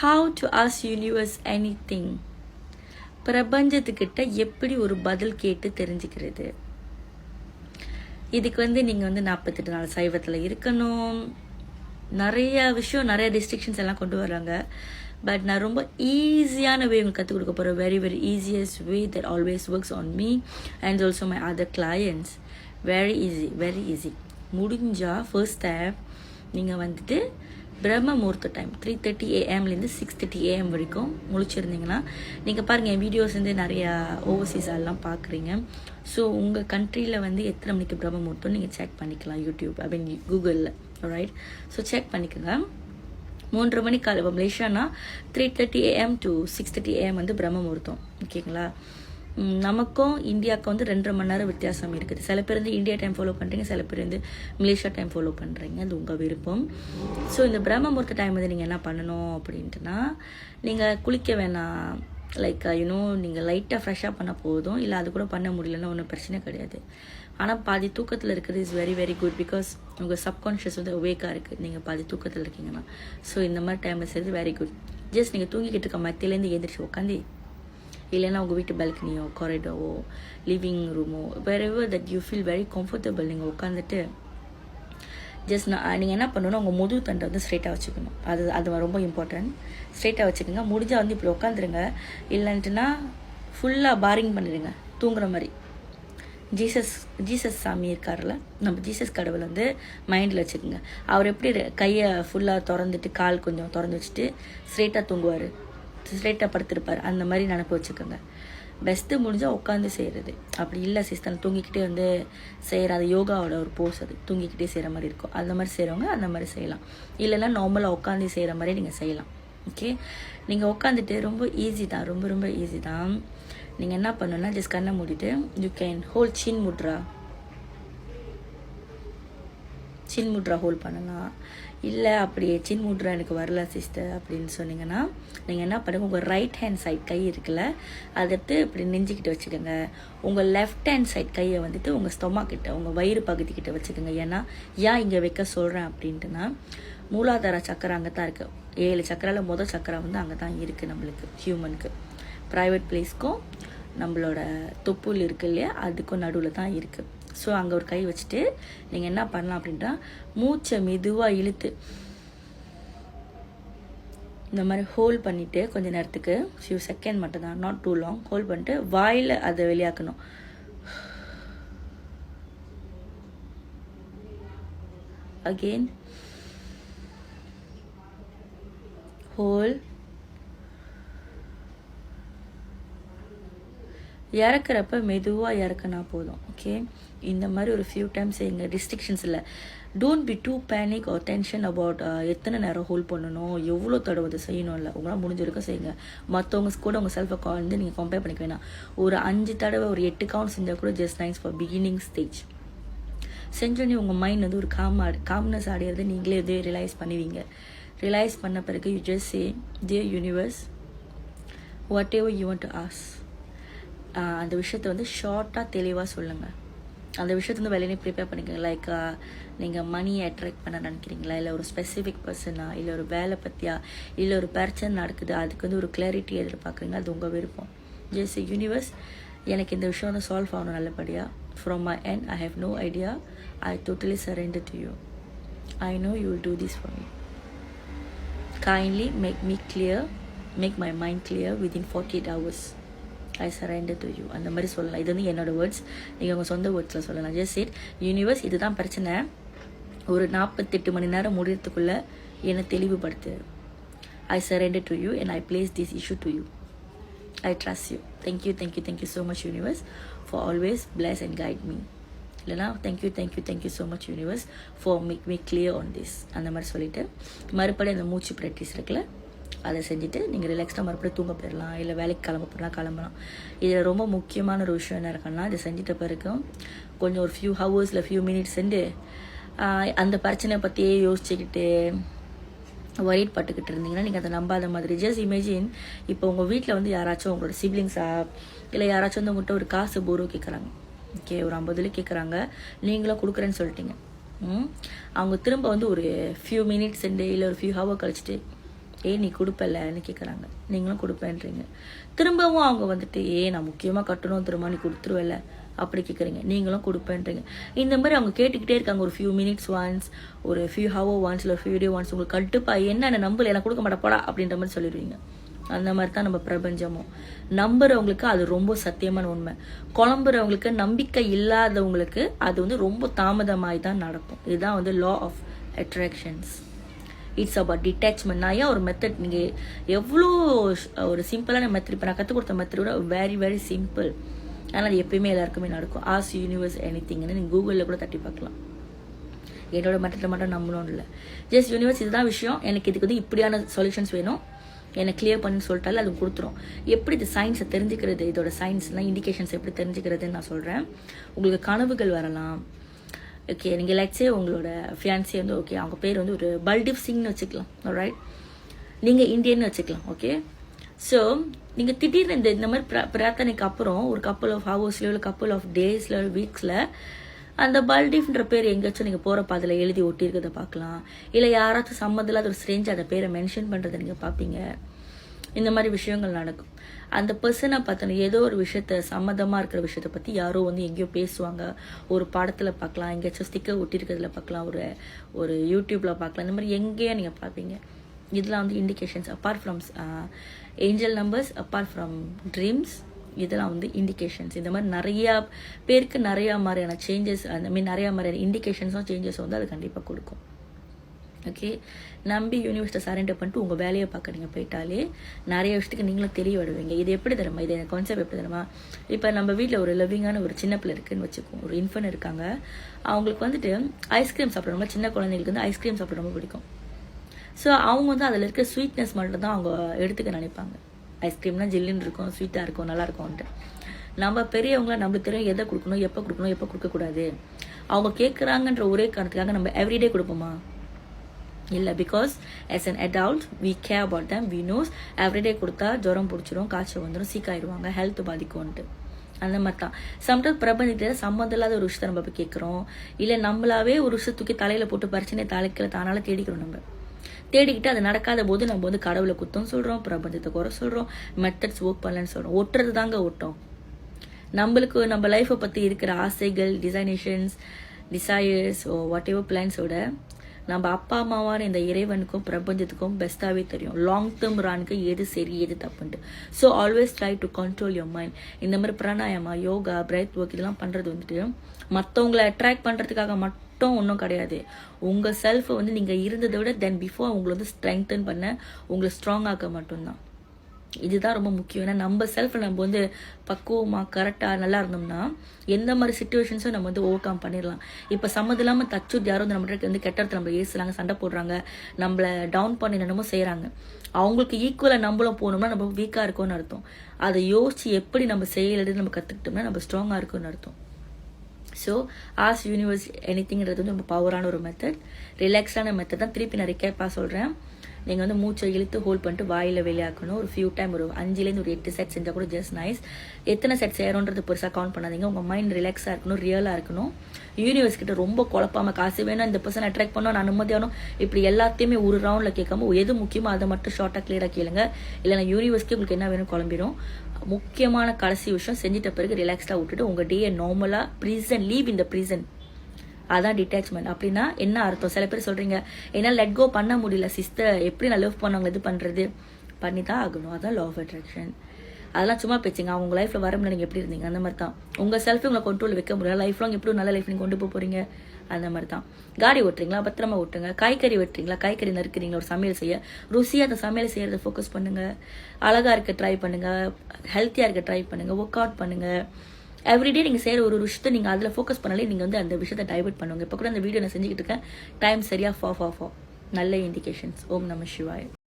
how to ask universe anything. பிரபஞ்சத்துக்கிட்ட எப்படி ஒரு பதில் கேட்டு தெரிஞ்சுக்கிறது. இதுக்கு நீங்கள் 48 நாள் சைவத்தில் இருக்கணும். நிறைய விஷயம், நிறைய ரெஸ்ட்ரிக்ஷன்ஸ் எல்லாம் கொண்டு வர்றாங்க. பட் நான் ரொம்ப ஈஸியான வே உங்களுக்கு கற்றுக் கொடுக்க போகிறேன். Very very easiest way that always works on me and also my other clients. Very easy, very easy. முடிஞ்சால் ஃபர்ஸ்ட் ஸ்டெப் நீங்கள் பிரம்ம முகூர்த்த டைம் 3:30 AM - 6:30 AM வரைக்கும் முழிச்சிருந்தீங்கன்னா, நீங்கள் பாருங்கள், என் வீடியோஸ் நிறையா ஓவர்சீஸ் எல்லாம் பார்க்குறீங்க. ஸோ உங்கள் கண்ட்ரியில் எத்தனை மணிக்கு பிரம்ம முகூர்த்தம் நீங்கள் செக் பண்ணிக்கலாம். யூடியூப் கூகுளில். ரைட். ஸோ செக் பண்ணிக்கோங்க. 3:30 மணி காலை. இப்போ மலேசியானா 3:30 AM to 6:30 AM பிரம்ம முகூர்த்தம். ஓகேங்களா? நமக்கும் இந்தியாவுக்கும் 2.5 மணி நேரம் வித்தியாசம் இருக்குது. சில பேர் இந்தியா டைம் ஃபாலோ பண்ணுறீங்க, சில பேர் மலேசியா டைம் ஃபாலோ பண்ணுறீங்க. அது உங்கள் விருப்பம். ஸோ இந்த பிரம்ம முகூர்த்த டைம் நீங்கள் என்ன பண்ணணும் அப்படின்ட்டுனா, நீங்கள் குளிக்க வேணாம். லைக் நீங்கள் லைட்டாக ஃப்ரெஷ்ஷாக பண்ண போதும். இல்லை அது கூட பண்ண முடியலன்னா ஒன்றும் பிரச்சனை கிடையாது. ஆனால் பாதி தூக்கத்தில் இருக்கிறது is very very good. Because உங்கள் சப்கான்ஷியஸ் அவேக்காக இருக்குது நீங்கள் பாதி தூக்கத்தில் இருக்கீங்கன்னா. ஸோ இந்த மாதிரி டைமில் செய்கிறது வெரி குட். ஜஸ்ட் நீங்கள் தூங்கிக்கிட்டு இருக்க மத்தியிலேருந்து எழுந்திரிச்சு உட்காந்து, இல்லைன்னா உங்கள் வீட்டு பால்கனியோ, காரிடோவோ, living ரூமோ, wherever that you feel very comfortable, நீங்கள் உட்காந்துட்டு ஜஸ்ட் நீங்கள் என்ன பண்ணணும், உங்கள் முதுகு தண்டை ஸ்ட்ரெயிட்டாக வச்சுக்கணும். அது ரொம்ப இம்பார்ட்டன்ட். ஸ்ட்ரெயிட்டாக வச்சுக்கோங்க. முடிஞ்சால் இப்படி உட்காந்துருங்க. இல்லைன்ட்டுனா ஃபுல்லாக பாரிங் பண்ணிடுங்க தூங்குற மாதிரி. ஜீசஸ் சாமி இருக்கார்ல, நம்ம ஜீசஸ் கடவுள் மைண்டில் வச்சுக்கோங்க. அவர் எப்படி கையை ஃபுல்லாக திறந்துட்டு கால் கொஞ்சம் திறந்து வச்சுட்டு ஸ்ட்ரெயிட்டாக தூங்குவார், ஸ்ட்ரெயிட்டாக படுத்திருப்பார். அந்த மாதிரி நினப்பு வச்சுக்கோங்க. பெஸ்ட்டு முடிஞ்சால் உட்காந்து செய்கிறது. அப்படி இல்லை சிஸ்டர் தூங்கிக்கிட்டே செய்கிற அது யோகாவோட ஒரு போஸ். அது தூங்கிக்கிட்டே செய்கிற மாதிரி இருக்கும். அந்த மாதிரி செய்கிறவங்க அந்த மாதிரி செய்யலாம். இல்லைன்னா நார்மலாக உட்காந்து செய்கிற மாதிரி நீங்கள் செய்யலாம். ஓகே, நீங்கள் உட்காந்துட்டு ரொம்ப ஈஸி தான், ரொம்ப ரொம்ப ஈஸி தான். நீங்கள் என்ன பண்ணணும்னா, ஜஸ்ட் கண்ணை மூடிட்டு you can hold chin mudra hold பண்ணலாம். இல்லை அப்படியே சின் முட்ரா எனக்கு வரல சிஸ்டர் அப்படின்னு சொன்னீங்கன்னா, நீங்கள் என்ன பண்ணுங்கள், உங்கள் ரைட் ஹேண்ட் சைட் கை இருக்குல்ல, அதை எடுத்து இப்படி நெஞ்சிக்கிட்டு வச்சுக்கோங்க. உங்கள் லெஃப்ட் ஹேண்ட் சைட் கையை உங்கள் ஸ்டொமக் கிட்ட, உங்கள் வயிறு பகுதிக்கிட்ட வச்சுக்கோங்க. ஏன் இங்கே வைக்க சொல்கிறேன் அப்படின்ட்டுனா, மூலாதார சக்கரை அங்கே தான் இருக்குது. 7 சக்கராவில் முதல் சக்கரை அங்கே தான் இருக்குது நம்மளுக்கு, ஹியூமனுக்கு. ப்ரைவேட் பிளேஸ்க்கும் நம்மளோட தொப்புள் இருக்கு இல்லையா, அதுக்கும் நடுவில் தான் இருக்குது. ஸோ அங்கே ஒரு கை வச்சுட்டு நீங்கள் என்ன பண்ணலாம் அப்படின்ட்டா, மூச்சை மெதுவாக இழுத்து இந்த மாதிரி ஹோல்ட் பண்ணிவிட்டு கொஞ்சம் நேரத்துக்கு, ஃபியூ செகண்ட் மட்டும் தான், நாட் டூ லாங், ஹோல்ட் பண்ணிட்டு வாயில் அதை வெளியாக்கணும். Again whole. இறக்குறப்ப மெதுவாக இறக்குனா போதும். ஓகே, இந்த மாதிரி ஒரு ஃபியூ டைம்ஸ் செய்யுங்க. ரெஸ்ட்ரிக்ஷன்ஸ் இல்லை. Don't be too panic or tension about எத்தனை நேரம் ஹோல்ட் பண்ணணும், எவ்வளோ தடவை அதை செய்யணும். இல்லை, உங்களால் முடிஞ்சிருக்க செய்யுங்க. மற்றவங்க கூட உங்கள் செல்ஃபை நீங்கள் கம்பேர் பண்ணிக்க வேணாம். ஒரு 5 தடவை, ஒரு 8 கவுண்ட் செஞ்சால் கூட just nice for beginning stage. செஞ்சோடனே உங்கள் மைண்ட் ஒரு காம்னஸ் ஆடையிறது நீங்களே இதே ரியலைஸ் பண்ணுவீங்க. ரியலைஸ் பண்ண பிறகு you just say, dear universe, what ever you want to ask. அந்த விஷயத்தை ஷார்ட்டாக தெளிவாக சொல்லுங்கள். அந்த விஷயத்தை வெளியே ப்ரிப்பேர் பண்ணிக்கோங்க. லைக் நீங்கள் மணியை அட்ராக்ட் பண்ண நினைக்கிறீங்களா, இல்லை ஒரு ஸ்பெசிஃபிக் பர்சனா, இல்லை ஒரு வேலை பற்றியா, இல்லை ஒரு பிரச்சனை நடக்குது, அதுக்கு ஒரு கிளாரிட்டி எதிர்பார்க்குறீங்க. அது உங்கள் விருப்பம். ஜஸ்ட் யூனிவர்ஸ், எனக்கு இந்த விஷயம் சால்வ் ஆகணும் நல்லபடியாக. From my end I have no idea. I totally surrender to you. I know you will do this for me. Kindly make my mind clear within 48 hours. I surrender to you. அந்த மாதிரி சொல்லலாம். இது என்னோட words. நீங்கள் உங்கள் சொந்த வேர்ட்ஸில் சொல்லலாம். Just it, universe, இதுதான் பிரச்சனை. ஒரு 48 மணி நேரம் முடியறதுக்குள்ளே என்னை தெளிவுபடுத்து. I surrender to you and I place this issue to you. I trust you. Thank you so much universe for always bless and guide me. இல்லைனா thank you so much universe for make me clear on this. அந்த மாதிரி சொல்லிவிட்டு மறுபடியும் அந்த மூச்சு practice இருக்குல்ல, அதை செஞ்சுட்டு நீங்கள் ரிலாக்ஸ்டாக மறுபடியும் தூங்க போயிடலாம். இல்லை வேலைக்கு கிளம்பலாம். இதில் ரொம்ப முக்கியமான ஒரு விஷயம் என்ன இருக்குன்னா, இதை செஞ்சுட்ட பிறகு கொஞ்சம் ஒரு ஃபியூ ஹவர்ஸில் ஃபியூ மினிட்ஸ் சென்று அந்த பிரச்சனையை பற்றியே யோசிச்சுக்கிட்டு ஒரிட் பட்டுக்கிட்டு இருந்தீங்கன்னா நீங்கள் அதை நம்பாத மாதிரி. ஜஸ்ட் இமேஜின், இப்போ உங்கள் வீட்டில் யாராச்சும் உங்களோட சிப்ளிங்ஸா, இல்லை யாராச்சும் உங்கள்கிட்ட ஒரு காசு போரோ கேட்குறாங்க. ஓகே, ஒரு 50 கேட்குறாங்க, நீங்களும் கொடுக்குறேன்னு சொல்லிட்டீங்க. அவங்க திரும்ப ஒரு ஃபியூ மினிட்ஸ் இல்லை ஒரு ஃபியூ ஹவர் கழிச்சிட்டு நீ கொடுப்பலன்னு கேட்குறாங்க, நீங்களும் கொடுப்பேன்றீங்க. திரும்பவும் அவங்க வந்துட்டு நான் முக்கியமாக கட்டணும் திரும்ப நீ கொடுத்துருவல அப்படி கேட்குறீங்க, நீங்களும் கொடுப்பேன்றீங்க. இந்த மாதிரி அவங்க கேட்டுக்கிட்டே இருக்காங்க. ஒரு ஃபியூ மினிட்ஸ் ஒன்ஸ், ஒரு ஃபியூ ஹவர் ஒன்ஸ், இல்லை ஃபியூ டே ஒன்ஸ். உங்களுக்கு கட்டுப்பா என்ன நம்பல, எனக்கு கொடுக்க மாட்டேப்படா அப்படின்ற மாதிரி சொல்லிடுவீங்க. அந்த மாதிரி தான் நம்ம பிரபஞ்சமும். நம்புறவங்களுக்கு அது ரொம்ப சத்தியமான உண்மை. குழம்புறவங்களுக்கு, நம்பிக்கை இல்லாதவங்களுக்கு அது வந்து ரொம்ப தாமதமாகி தான் நடக்கும். இதுதான் வந்து law of attractions. It's about detachment. நான் ஏன் ஒரு மெத்தட், நீங்கள் எவ்வளோ ஒரு சிம்பிளான மெத்தட், இப்போ நான் கற்றுக் கொடுத்த மெத்தடோட வெரி வெரி சிம்பிள். ஆனால் அது எப்பயுமே எல்லாருக்குமே நடக்கும். ஆஸ் யூனிவர்ஸ் எனி திங்னு நீங்கள் கூகுளில் கூட தட்டி பார்க்கலாம். என்னோட மெத்தடில் மட்டும் நம்பணும் இல்லை. ஜஸ்ட் யூனிவர்ஸ் இதுதான் விஷயம், எனக்கு இதுக்கு வந்து இப்படியான சொல்யூஷன்ஸ் வேணும், எனக்கு கிளியர் பண்ணி சொல்லிட்டாலே அது கொடுத்துரும். எப்படி இது சயின்ஸை தெரிஞ்சுக்கிறது, இதோட சயின்ஸ்லாம் இண்டிகேஷன்ஸ் எப்படி தெரிஞ்சுக்கிறதுன்னு நான் சொல்கிறேன். உங்களுக்கு கனவுகள் வரலாம். ஓகே, நீங்கள் லைக்ஸே உங்களோட ஃபியான்சி வந்து ஓகே அவங்க பேர் வந்து ஒரு பல்டிவ் சிங்னு வச்சுக்கலாம். ரைட், நீங்கள் இந்தியன்னு வச்சுக்கலாம். ஓகே, ஸோ நீங்கள் திடீர்னு இந்த மாதிரி பிரார்த்தனைக்கு அப்புறம் ஒரு கப்பல் ஆஃப் ஹவர்ஸ்லையோ இல்லை கப்பல் ஆஃப் டேஸில் வீக்ஸில் அந்த பல்டிஃப்ன்ற பேர் எங்கேயாச்சும் நீங்கள் போகிற பாதையில் எழுதி ஒட்டியிருக்கிறத பார்க்கலாம். இல்லை யாராச்சும் சம்மதில் அது ஒரு ஸ்ட்ரேஞ்ச் அந்த பேரை மென்ஷன் பண்ணுறதை நீங்கள் பார்ப்பீங்க. இந்த மாதிரி விஷயங்கள் நடக்கும். அந்த பர்சனை பார்த்தோன்னா ஏதோ ஒரு விஷயத்த, சம்மதமாக இருக்கிற விஷயத்த பற்றி யாரோ வந்து எங்கேயோ பேசுவாங்க. ஒரு படத்தில் பார்க்கலாம், எங்கேயாச்சும் ஸ்டிக்கர் ஒட்டியிருக்கிறதுல பார்க்கலாம், ஒரு யூடியூப்பில் பார்க்கலாம். இந்த மாதிரி எங்கேயோ நீங்கள் பார்ப்பீங்க. இதெல்லாம் வந்து indications. Apart from angel numbers, apart from dreams, இதெல்லாம் வந்து இண்டிகேஷன்ஸ். இந்த மாதிரி நிறையா பேருக்கு நிறையா மாதிரியான சேஞ்சஸ், அந்த மாதிரி நிறையா மாதிரியான இண்டிகேஷன்ஸும் சேஞ்சஸும் வந்து அது கண்டிப்பாக கொடுக்கும். ஓகே, நம்பி யூனிவர்ஸை சரண்டர் பண்ணிட்டு உங்கள் வேலையை பார்க்க நீங்கள் போயிட்டாலே நிறைய விஷயத்துக்கு நீங்களும் தெரிய விடுவீங்க. இது எப்படி தருமா, இது கான்செப்ட் எப்படி தருமா? இப்போ நம்ம வீட்டில் ஒரு லிவிங்கான ஒரு சின்ன பிள்ளை இருக்குன்னு வச்சுக்கோம், ஒரு இன்ஃபன் இருக்காங்க. அவங்களுக்கு வந்துட்டு ஐஸ்கிரீம் சாப்பிட்ற ரொம்ப சின்ன குழந்தைங்களுக்கு வந்து ஐஸ்கிரீம் சாப்பிட ரொம்ப பிடிக்கும். ஸோ அவங்க வந்து அதில் இருக்க ஸ்வீட்னஸ் மட்டும் தான் அவங்க எடுத்துக்க நினைப்பாங்க. ஐஸ்கிரீம்னா ஜில்லுன்னு இருக்கும், ஸ்வீட்டாக இருக்கும், நல்லா இருக்கும்ன்ட்டு. நம்ம பெரியவங்கள நம்மளுக்கு தெரியும் எதை கொடுக்கணும், எப்போ கொடுக்கணும், எப்போ கொடுக்கக்கூடாது. அவங்க கேட்குறாங்கன்ற ஒரே காரணத்துக்காக நம்ம எவ்ரிடே கொடுப்போமா? இல்லை. Because as an adult we care about them. we knows everyday கொடுத்தா ஜுரம் பிடிச்சிரும், காய்ச்சல் வந்துடும், சீக்காயிடுவாங்க, ஹெல்த் பாதிக்கும்ன்ட்டு. அந்த மாதிரி தான் சம்டைம்ஸ் பிரபஞ்சத்தில் சம்மந்தம் இல்லாத ஒரு விஷயத்தை நம்ம போய் கேட்குறோம். இல்லை நம்மளாவே ஒரு விஷயத்தை தூக்கி தலையில் போட்டு பிரச்சனை தலைக்கில் தானால தேடிக்கிறோம். நம்ம தேடிக்கிட்டு அது நடக்காத போது நம்ம வந்து கடவுளை குத்தம் சொல்கிறோம், பிரபஞ்சத்தை குறை சொல்கிறோம், மெத்தட்ஸ் ஒர்க் பண்ணலன்னு சொல்கிறோம். ஒட்டுறது தாங்க ஒட்டும். நம்மளுக்கு நம்ம லைஃப்பை பற்றி இருக்கிற ஆசைகள், டிசையர்ஸ் வாட் எவர் பிளான்ஸோட நம்ம அப்பா அம்மாவான இந்த இறைவனுக்கும் பிரபஞ்சத்துக்கும் பெஸ்ட்டாகவே தெரியும் லாங் டேர்ம் ரானுக்கு எது சரி எது தப்புன்ட்டு. So always try to control your mind. இந்த மாதிரி பிராணாயாமா, யோகா, பிரைத் ஒர்க் இதெல்லாம் பண்ணுறது வந்துட்டு மற்றவங்களை அட்ராக்ட் பண்ணுறதுக்காக மட்டும் ஒன்றும் கிடையாது. உங்கள் செல்ஃபை வந்து நீங்கள் இருந்ததை விட தென் பிஃபோர் உங்களை வந்து ஸ்ட்ரெங்தன் பண்ண, உங்களை ஸ்ட்ராங் ஆக்க மட்டும்தான். இதுதான் ரொம்ப முக்கியம். ஏன்னா நம்ம செல்ஃப் நம்ம வந்து பக்குவமாக கரெக்டாக நல்லா இருந்தோம்னா எந்த மாதிரி சுச்சுவேஷன்ஸும் நம்ம வந்து ஓவர் கம் பண்ணிடலாம். இப்போ சம்மது இல்லாமல் தச்சுட்டு யாரும் வந்து நம்மகிட்ட வந்து கெட்ட இடத்துல நம்ம ஏசுறாங்க, சண்டை போடுறாங்க, நம்மளை டவுன் பண்ணி என்னமோ செய்கிறாங்க. அவங்களுக்கு ஈக்குவலாக நம்மளும் போனோம்னா நம்ம வீக்காக இருக்கோம்னு அர்த்தம். அதை யோசிச்சு எப்படி நம்ம செய்யறது நம்ம கற்றுக்கிட்டோம்னா நம்ம ஸ்ட்ராங்காக இருக்கும்னு அர்த்தம். ஸோ ஆஸ் யூனிவர்ஸ் எனி திங்கிறது வந்து ரொம்ப பவரான ஒரு மெத்தட், ரிலாக்ஸான மெத்தட் தான். திருப்பி நான் ரிகேப்பாக சொல்கிறேன். நீங்கள் வந்து மூச்சை இழுத்து ஹோல்ட் பண்ணிட்டு வாயில் வெளியாக்கணும். ஒரு ஃபியூ டைம், ஒரு 5லேருந்து ஒரு 8 செட் செஞ்சால் கூட ஜஸ்ட் நைஸ். எத்தனை செட் செய்யறோன்றது பெருசாக கவுண்ட் பண்ணாதீங்க. உங்கள் மைண்ட் ரிலாக்ஸாக இருக்கணும், ரியலாக இருக்கணும். யூனிவர்ஸ் கிட்ட ரொம்ப குழப்பாமல் காசு வேணும், இந்த பர்சன் அட்ராக்ட் பண்ணணும், நான் நிம்மதியாகணும், இப்படி எல்லாத்தையுமே ஒரு ரவுண்டில் கேட்காம எது முக்கியமோ அதை மட்டும் ஷார்ட்டாக கிளியராக கேளுங்க. இல்லைனா யூனிவர்ஸ்க்கு உங்களுக்கு என்ன வேணும் குழம்பிடும். முக்கியமான கடைசி விஷயம் செஞ்சிட்ட பிறகு ரிலாக்ஸ்டாக விட்டுட்டு உங்கள் டேயை நார்மலாக ப்ரீசன், லீவ் இந்த ப்ரீசன். அதான் டிட்டாச்மெண்ட். அப்படின்னா என்ன அர்த்தம்? சில பேர் சொல்றீங்க என்னால் லெட் கோ பண்ண முடியல சிஸ்டர், எப்படி நான் லவ் பண்ணவங்க இது பண்றது? பண்ணி தான் ஆகணும். அதான் லா ஆஃப் அட்ராக்ஷன். அதெல்லாம் சும்மா பேச்சுங்க. அவங்க லைஃப்ல வரமுடியல, நீங்க எப்படி இருந்தீங்க அந்த மாதிரி தான். உங்க செல்ஃபை உங்களை கண்ட்ரோல் வைக்க முடியல, லைஃப் லாங் எப்படி நல்ல லைஃப் நீங்க கொண்டு போக போறீங்க அந்த மாதிரி தான். காடி ஓட்டுறீங்களா, பத்திரமா ஓட்டுங்க. காய்கறி வெட்டுறீங்களா, காய்கறி நறுக்குறீங்களா, ஒரு சமையல் செய்ய ருசியாக அந்த சமையல் செய்யறத ஃபோக்கஸ் பண்ணுங்க. அழகா இருக்க ட்ரை பண்ணுங்க, ஹெல்த்தியா இருக்க ட்ரை பண்ணுங்க, ஒர்க் அவுட் பண்ணுங்க. எவ்ரிடே நீங்கள் செய்கிற ஒரு விஷயத்தை நீங்கள் அதில் ஃபோக்கஸ் பண்ணாலே நீங்கள் வந்து அந்த விஷயத்தை டைவர்ட் பண்ணுவாங்க. இப்போ கூட அந்த வீடியோ நான் செஞ்சுக்கிட்டு இருக்கேன். டைம் சரியாக ஃபா நல்ல இண்டிகேஷன்ஸ். ஓம் நம சிவாய்.